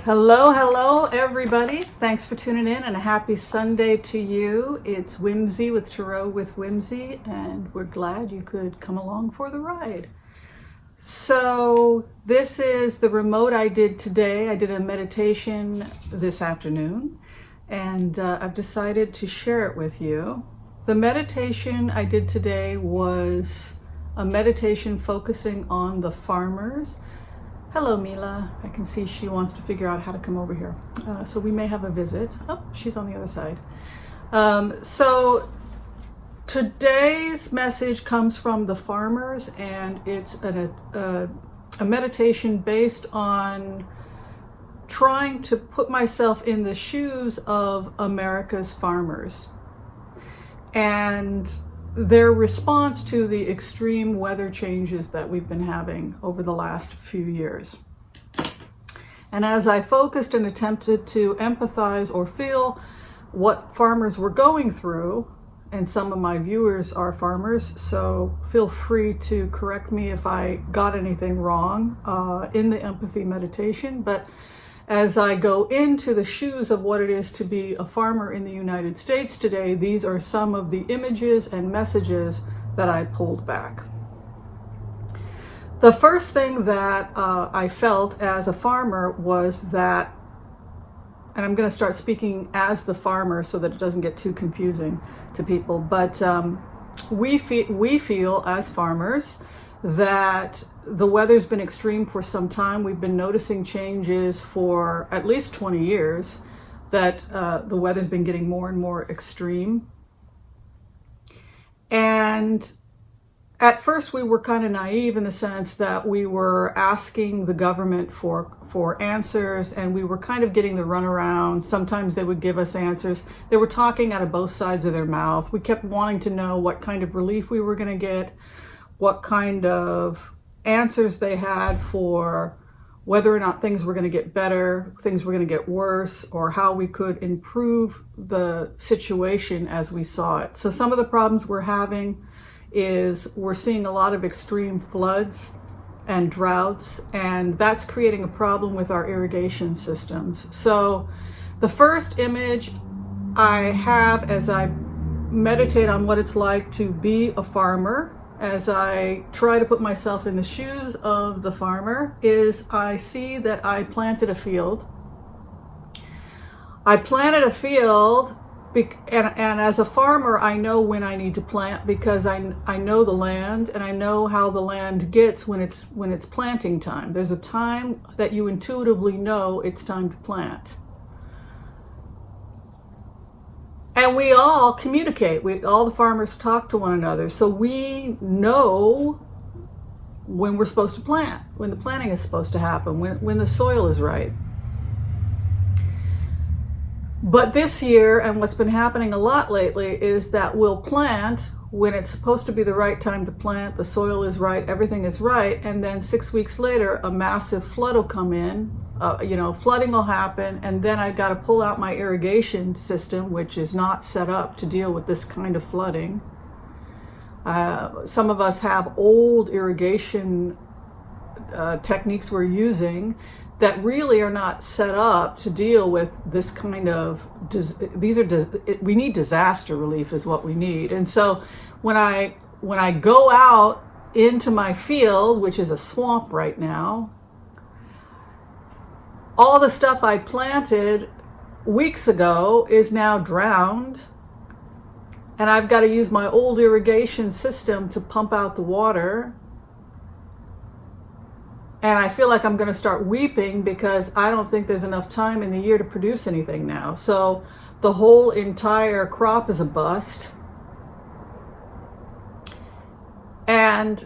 Hello, everybody. Thanks for tuning in and a happy Sunday to you. It's Whimsy with Tarot with Whimsy, and we're glad you could come along for the ride. So this is the remote I did today. I did a meditation this afternoon, and I've decided to share it with you. The meditation I did today was a meditation focusing on the farmers. Hello, Mila. I can see she wants to figure out how to come over here. So we may have a visit. Oh, she's on the other side. So today's message comes from the farmers, and it's a meditation based on trying to put myself in the shoes of America's farmers and their response to the extreme weather changes that we've been having over the last few years. And as I focused and attempted to empathize or feel what farmers were going through, and some of my viewers are farmers, so feel free to correct me if I got anything wrong in the empathy meditation. But as I go into the shoes of what it is to be a farmer in the United States today, these are some of the images and messages that I pulled back. The first thing that I felt as a farmer was that, and I'm going to start speaking as the farmer so that it doesn't get too confusing to people, but we feel as farmers that the weather's been extreme for some time. We've been noticing changes for at least 20 years, that the weather's been getting more and more extreme. And at first we were kind of naive in the sense that we were asking the government for answers, and we were kind of getting the runaround. Sometimes they would give us answers. They were talking out of both sides of their mouth. We kept wanting to know what kind of relief we were going to get, what kind of answers they had for whether or not things were going to get better, things were going to get worse, or how we could improve the situation as we saw it. So some of the problems we're having is we're seeing a lot of extreme floods and droughts, and that's creating a problem with our irrigation systems. So the first image I have as I meditate on what it's like to be a farmer, as I try to put myself in the shoes of the farmer, is I see that I planted a field. I planted a field, and as a farmer, I know when I need to plant because I know the land, and I know how the land gets when it's planting time. There's a time that you intuitively know it's time to plant. And we all communicate. All the farmers talk to one another. So we know when we're supposed to plant, when the planting is supposed to happen, when the soil is right. But this year, and what's been happening a lot lately, is that we'll plant when it's supposed to be the right time to plant, the soil is right, everything is right, and then 6 weeks later, a massive flood will come in. Flooding will happen, and then I've got to pull out my irrigation system, which is not set up to deal with this kind of flooding. Some of us have old irrigation techniques we're using that really are not set up to deal with this kind of, we need disaster relief is what we need. And so when I go out into my field, which is a swamp right now, all the stuff I planted weeks ago is now drowned, and I've got to use my old irrigation system to pump out the water. And I feel like I'm going to start weeping because I don't think there's enough time in the year to produce anything now. So the whole entire crop is a bust. And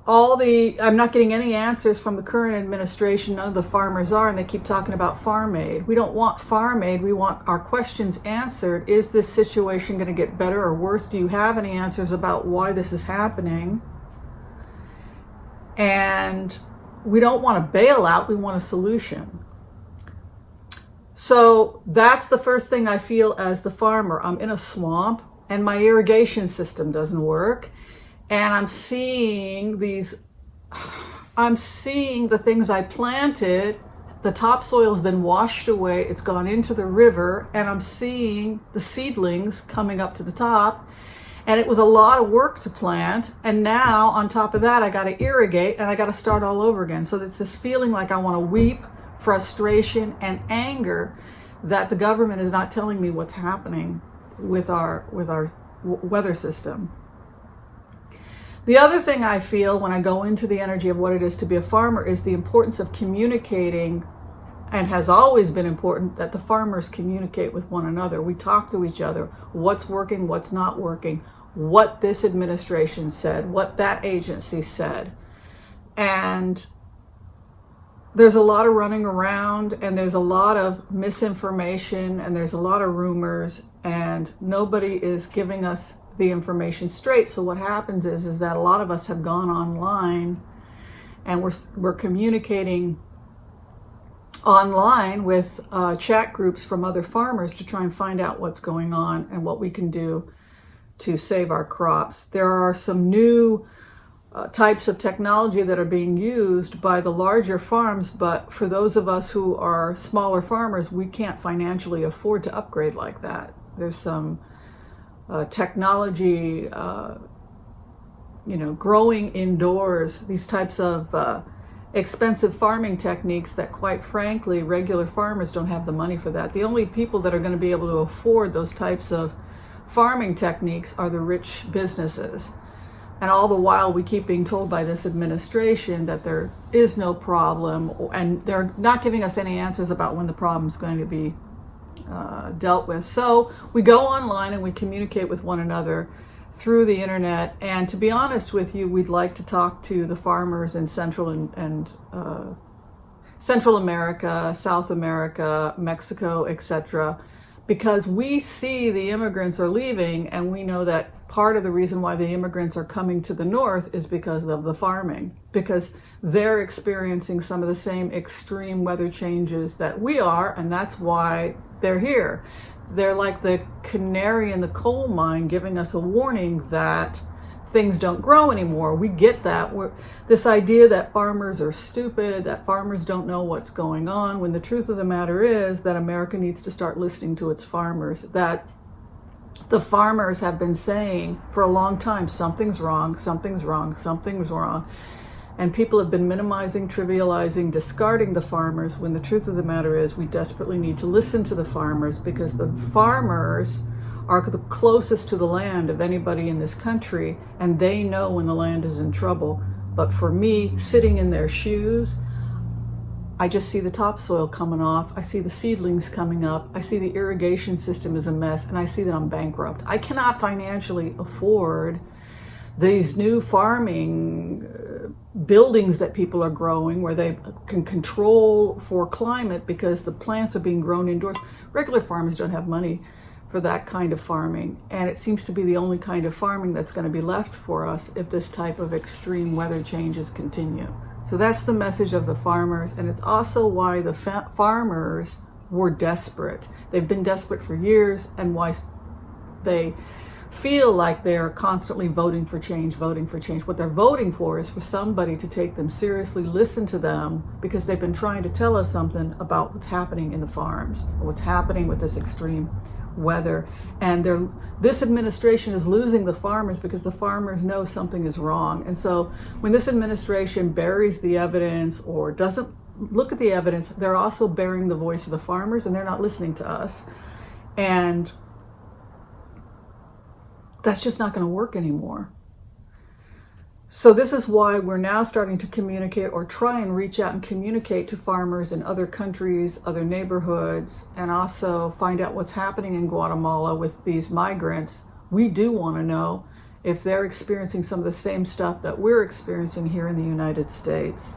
I'm not getting any answers from the current administration. None of the farmers are, and they keep talking about farm aid. We don't want farm aid. We want our questions answered. Is this situation going to get better or worse? Do you have any answers about why this is happening? And we don't want a bailout. We want a solution. So that's the first thing I feel as the farmer. I'm in a swamp, and my irrigation system doesn't work. And I'm seeing the things I planted the topsoil has been washed away, it's gone into the river, and I'm seeing the seedlings coming up to the top. And it was a lot of work to plant. And now on top of that, I got to irrigate and I got to start all over again. So it's this feeling like I want to weep, frustration, and anger that the government is not telling me what's happening with our weather system. The other thing I feel when I go into the energy of what it is to be a farmer is the importance of communicating, and has always been important that the farmers communicate with one another. We talk to each other, what's working, what's not working, what this administration said, what that agency said. And there's a lot of running around, and there's a lot of misinformation, and there's a lot of rumors, and nobody is giving us the information straight. So what happens is that a lot of us have gone online, and we're communicating online with chat groups from other farmers to try and find out what's going on and what we can do to save our crops. There are some new types of technology that are being used by the larger farms, but for those of us who are smaller farmers, we can't financially afford to upgrade like that. There's some technology, growing indoors, these types of expensive farming techniques that, quite frankly, regular farmers don't have the money for that. The only people that are going to be able to afford those types of farming techniques are the rich businesses. And all the while we keep being told by this administration that there is no problem, and they're not giving us any answers about when the problem is going to be dealt with. So we go online and we communicate with one another through the internet. And to be honest with you, we'd like to talk to the farmers in Central America, South America, Mexico, etc., because we see the immigrants are leaving, and we know that part of the reason why the immigrants are coming to the north is because of the farming, because they're experiencing some of the same extreme weather changes that we are, and that's why they're here. They're like the canary in the coal mine, giving us a warning that things don't grow anymore. We get that. This idea that farmers are stupid, that farmers don't know what's going on, when the truth of the matter is that America needs to start listening to its farmers, that the farmers have been saying for a long time, something's wrong, something's wrong, something's wrong. And people have been minimizing, trivializing, discarding the farmers, when the truth of the matter is we desperately need to listen to the farmers, because the farmers are the closest to the land of anybody in this country, and they know when the land is in trouble. But for me, sitting in their shoes, I just see the topsoil coming off, I see the seedlings coming up, I see the irrigation system is a mess, and I see that I'm bankrupt. I cannot financially afford these new farming buildings that people are growing where they can control for climate, because the plants are being grown indoors. Regular farmers don't have money for that kind of farming, and it seems to be the only kind of farming that's going to be left for us if this type of extreme weather changes continue. So that's the message of the farmers, and it's also why the farmers were desperate. They've been desperate for years, and why they feel like they're constantly voting for change, voting for change. What they're voting for is for somebody to take them seriously, listen to them, because they've been trying to tell us something about what's happening in the farms, or what's happening with this extreme weather. And this administration is losing the farmers because the farmers know something is wrong. And so when this administration buries the evidence or doesn't look at the evidence, they're also burying the voice of the farmers, and they're not listening to us. And that's just not going to work anymore. So this is why we're now starting to communicate, or try and reach out and communicate to farmers in other countries, other neighborhoods, and also find out what's happening in Guatemala with these migrants. We do want to know if they're experiencing some of the same stuff that we're experiencing here in the United States.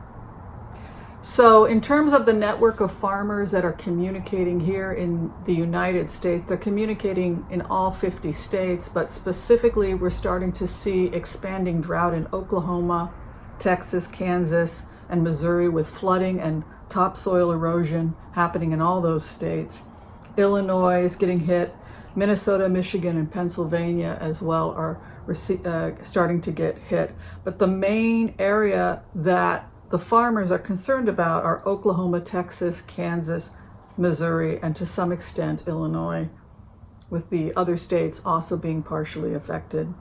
So in terms of the network of farmers that are communicating here in the United States, they're communicating in all 50 states, but specifically we're starting to see expanding drought in Oklahoma, Texas, Kansas, and Missouri, with flooding and topsoil erosion happening in all those states. Illinois is getting hit. Minnesota, Michigan, and Pennsylvania as well are starting to get hit. But the main area that the farmers are concerned about are Oklahoma, Texas, Kansas, Missouri, and to some extent Illinois, with the other states also being partially affected.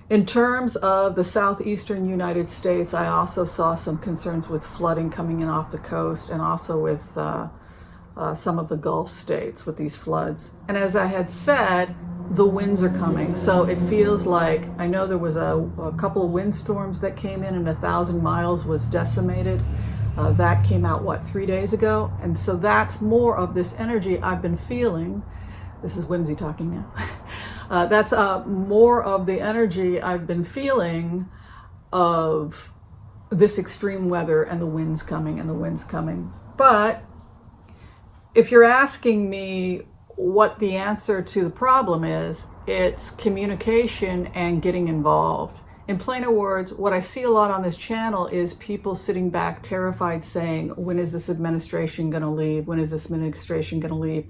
In terms of the southeastern United States, I also saw some concerns with flooding coming in off the coast, and also with some of the Gulf states with these floods. And as I had said, the winds are coming. So it feels like, I know there was a couple of windstorms that came in and 1,000 miles was decimated. That came out, 3 days ago? And so that's more of this energy I've been feeling. This is Whimsy talking now. That's more of the energy I've been feeling of this extreme weather and the winds coming and the winds coming. But if you're asking me what the answer to the problem is, it's communication and getting involved. In plainer words, what I see a lot on this channel is people sitting back terrified saying, when is this administration going to leave? When is this administration going to leave?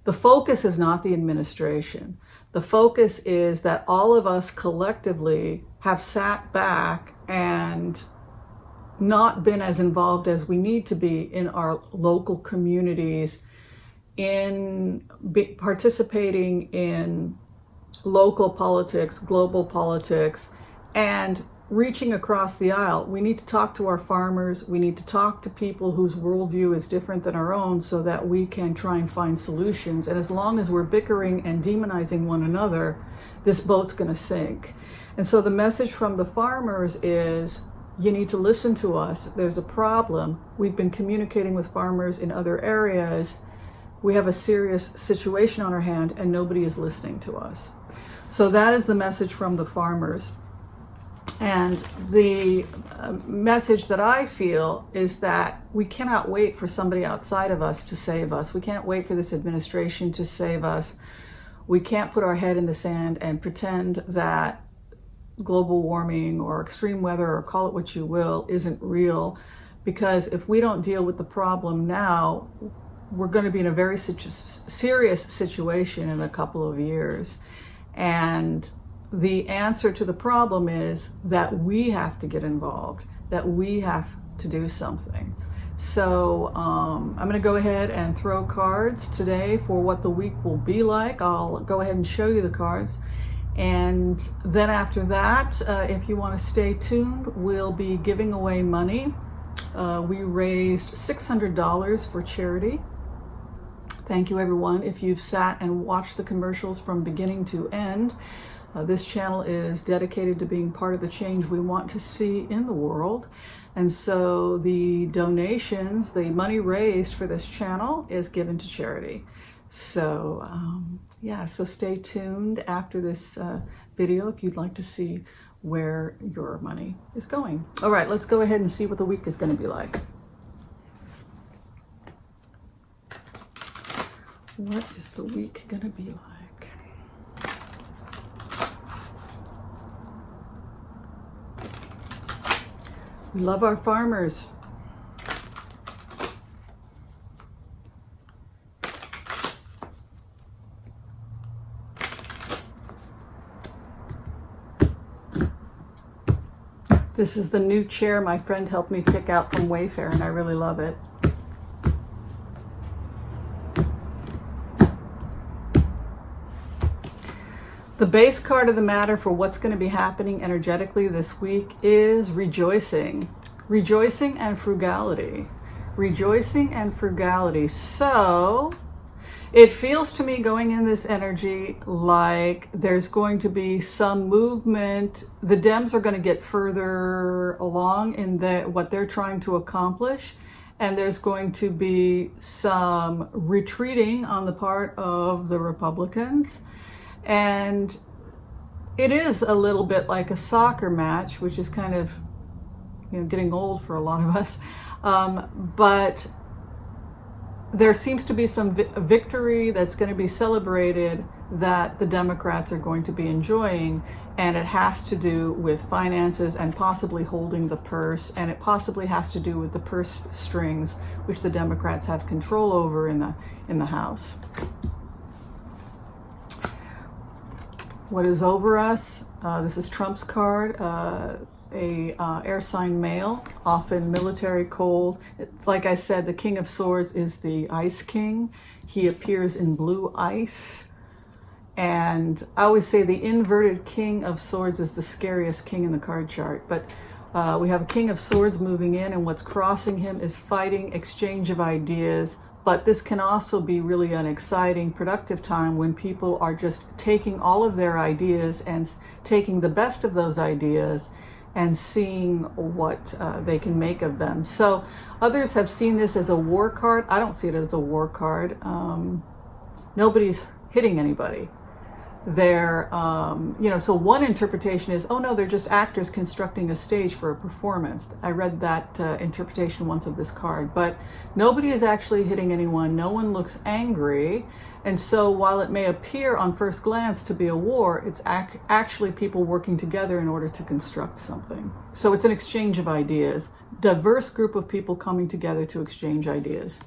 The focus is not the administration. The focus is that all of us collectively have sat back and not been as involved as we need to be in our local communities, in participating in local politics, global politics, and reaching across the aisle. We need to talk to our farmers. We need to talk to people whose worldview is different than our own so that we can try and find solutions. And as long as we're bickering and demonizing one another, this boat's going to sink. And so the message from the farmers is, you need to listen to us. There's a problem. We've been communicating with farmers in other areas. We have a serious situation on our hand and nobody is listening to us. So that is the message from the farmers. And the message that I feel is that we cannot wait for somebody outside of us to save us. We can't wait for this administration to save us. We can't put our head in the sand and pretend that global warming or extreme weather, or call it what you will, isn't real. Because if we don't deal with the problem now, we're going to be in a very serious situation in a couple of years. And the answer to the problem is that we have to get involved, that we have to do something. So I'm going to go ahead and throw cards today for what the week will be like. I'll go ahead and show you the cards. And then after that, if you want to stay tuned, we'll be giving away money. We raised $600 for charity. Thank you, everyone. If you've sat and watched the commercials from beginning to end, this channel is dedicated to being part of the change we want to see in the world. And so the donations, the money raised for this channel is given to charity. So so stay tuned after this video if you'd like to see where your money is going. All right, let's go ahead and see what the week is going to be like. What is the week going to be like? We love our farmers. This is the new chair my friend helped me pick out from Wayfair, and I really love it. The base card of the matter for what's going to be happening energetically this week is rejoicing. Rejoicing and frugality. Rejoicing and frugality. So it feels to me going in this energy like there's going to be some movement. The Dems are going to get further along in what they're trying to accomplish. And there's going to be some retreating on the part of the Republicans. And it is a little bit like a soccer match, which is kind of, getting old for a lot of us. But there seems to be some victory that's going to be celebrated that the Democrats are going to be enjoying. And it has to do with finances and possibly holding the purse. And it possibly has to do with the purse strings, which the Democrats have control over in the House. What is over us? This is Trump's card. a air sign male, often military, cold. Like I said, the King of Swords is the Ice King. He appears in blue ice. And I always say the inverted King of Swords is the scariest king in the card chart. But we have a King of Swords moving in, and what's crossing him is fighting, exchange of ideas. But this can also be really an exciting, productive time when people are just taking all of their ideas and taking the best of those ideas and seeing what they can make of them. So others have seen this as a war card. I don't see it as a war card. Nobody's hitting anybody. They're, so one interpretation is, oh no, they're just actors constructing a stage for a performance. I read that interpretation once of this card, but nobody is actually hitting anyone. No one looks angry. And so while it may appear on first glance to be a war, it's actually people working together in order to construct something. So it's an exchange of ideas, diverse group of people coming together to exchange ideas.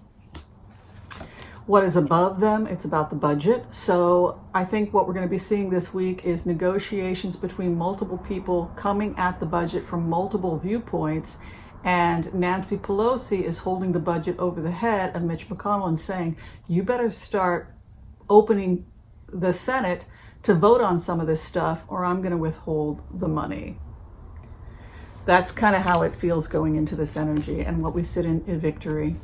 What is above them? It's about the budget. So I think what we're going to be seeing this week is negotiations between multiple people coming at the budget from multiple viewpoints. And Nancy Pelosi is holding the budget over the head of Mitch McConnell and saying, you better start opening the Senate to vote on some of this stuff, or I'm going to withhold the money. That's kind of how it feels going into this energy and what we sit in victory.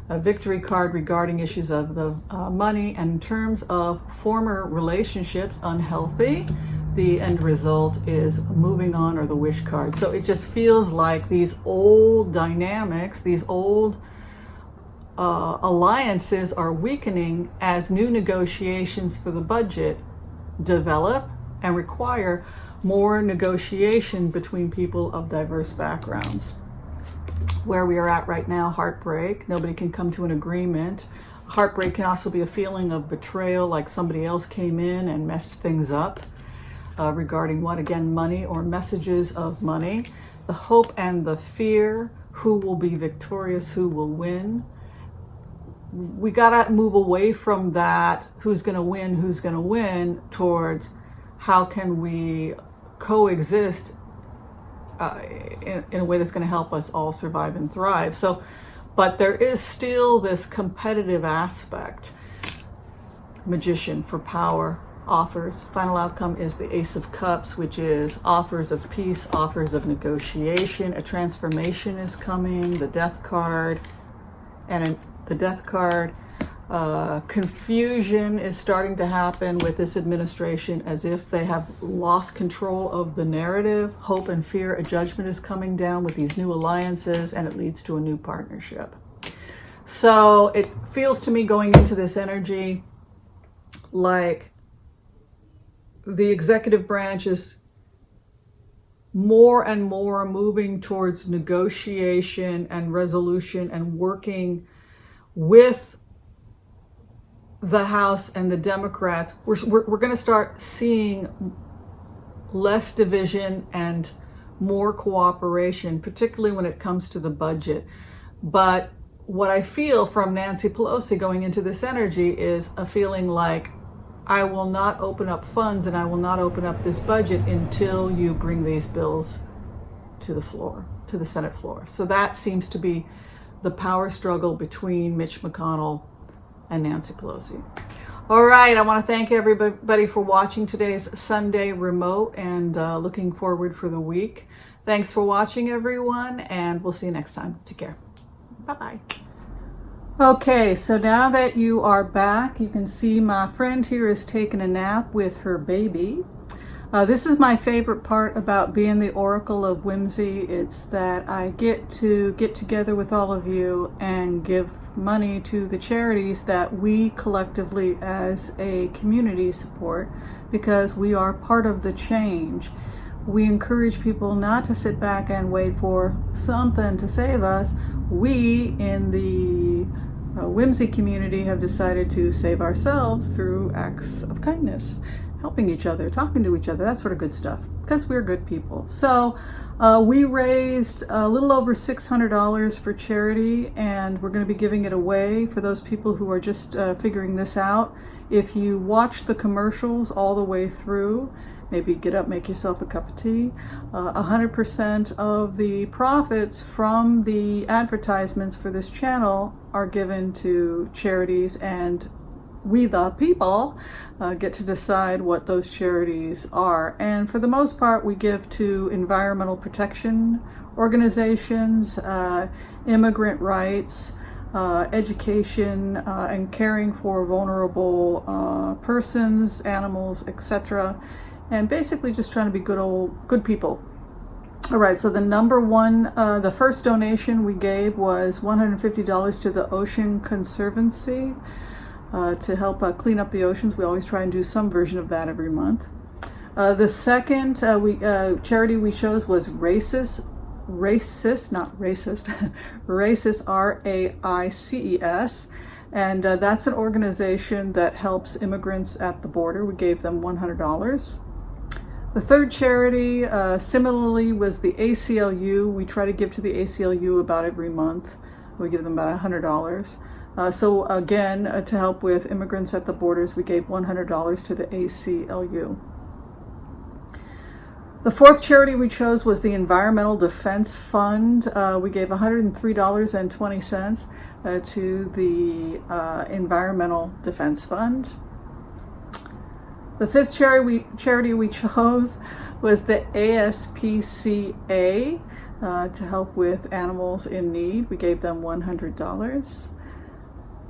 A victory card regarding issues of the money, and in terms of former relationships unhealthy, the end result is moving on, or the wish card. So it just feels like these old dynamics, these old alliances are weakening as new negotiations for the budget develop and require more negotiation between people of diverse backgrounds. Where we are at right now, heartbreak. Nobody can come to an agreement. Heartbreak can also be a feeling of betrayal, like somebody else came in and messed things up regarding what? Again, money or messages of money. The hope and the fear. Who will be victorious? Who will win? We got to move away from that, who's going to win, towards how can we coexist in a way that's going to help us all survive and thrive. So, but there is still this competitive aspect. Magician for power offers. Final outcome is the Ace of Cups, which is offers of peace, offers of negotiation. A transformation is coming. The Death card, and the Death card. Confusion is starting to happen with this administration, as if they have lost control of the narrative. Hope and fear, a judgment is coming down with these new alliances, and it leads to a new partnership. So it feels to me, going into this energy, like the executive branch is more and more moving towards negotiation and resolution and working with the House and the Democrats. We're going to start seeing less division and more cooperation, particularly when it comes to the budget. But what I feel from Nancy Pelosi going into this energy is a feeling like, I will not open up funds and I will not open up this budget until you bring these bills to the floor, to the Senate floor. So that seems to be the power struggle between Mitch McConnell and Nancy Pelosi. All right, I want to thank everybody for watching today's Sunday remote, and looking forward for the week. Thanks for watching, everyone, and we'll see you next time. Take care. Bye-bye. Okay, so now that you are back, you can see my friend here is taking a nap with her baby. This is my favorite part about being the Oracle of Whimsy. It's that I get to get together with all of you and give money to the charities that we collectively as a community support, because we are part of the change. We encourage people not to sit back and wait for something to save us. We in the Whimsy community have decided to save ourselves through acts of kindness. Helping each other, talking to each other, that sort of good stuff, because we're good people. So we raised a little over $600 for charity, and we're going to be giving it away for those people who are just figuring this out. If you watch the commercials all the way through, maybe get up, make yourself a cup of tea, 100% of the profits from the advertisements for this channel are given to charities, and we the people get to decide what those charities are. And for the most part, we give to environmental protection organizations, immigrant rights, education, and caring for vulnerable persons, animals, etc. And basically just trying to be good people. All right, so the first donation we gave was $150 to the Ocean Conservancy to help clean up the oceans. We always try and do some version of that every month. The second charity we chose was Raices, not racist, Raices, RAICES, and that's an organization that helps immigrants at the border. We gave them $100. The third charity, similarly, was the ACLU. We try to give to the ACLU about every month. We give them about $100. So again, to help with immigrants at the borders, we gave $100 to the ACLU. The fourth charity we chose was the Environmental Defense Fund. We gave $103.20 to the Environmental Defense Fund. The fifth charity we chose was the ASPCA to help with animals in need. We gave them $100.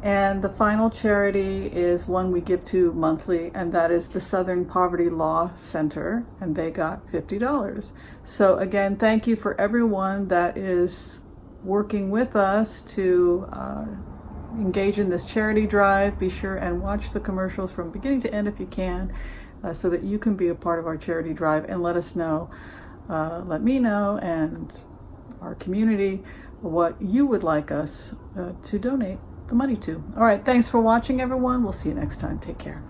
And the final charity is one we give to monthly, and that is the Southern Poverty Law Center, and they got $50. So again, thank you for everyone that is working with us to engage in this charity drive. Be sure and watch the commercials from beginning to end if you can, so that you can be a part of our charity drive, and let us know, let me know and our community what you would like us to donate the money to. All right, thanks for watching, everyone. We'll see you next time. Take care.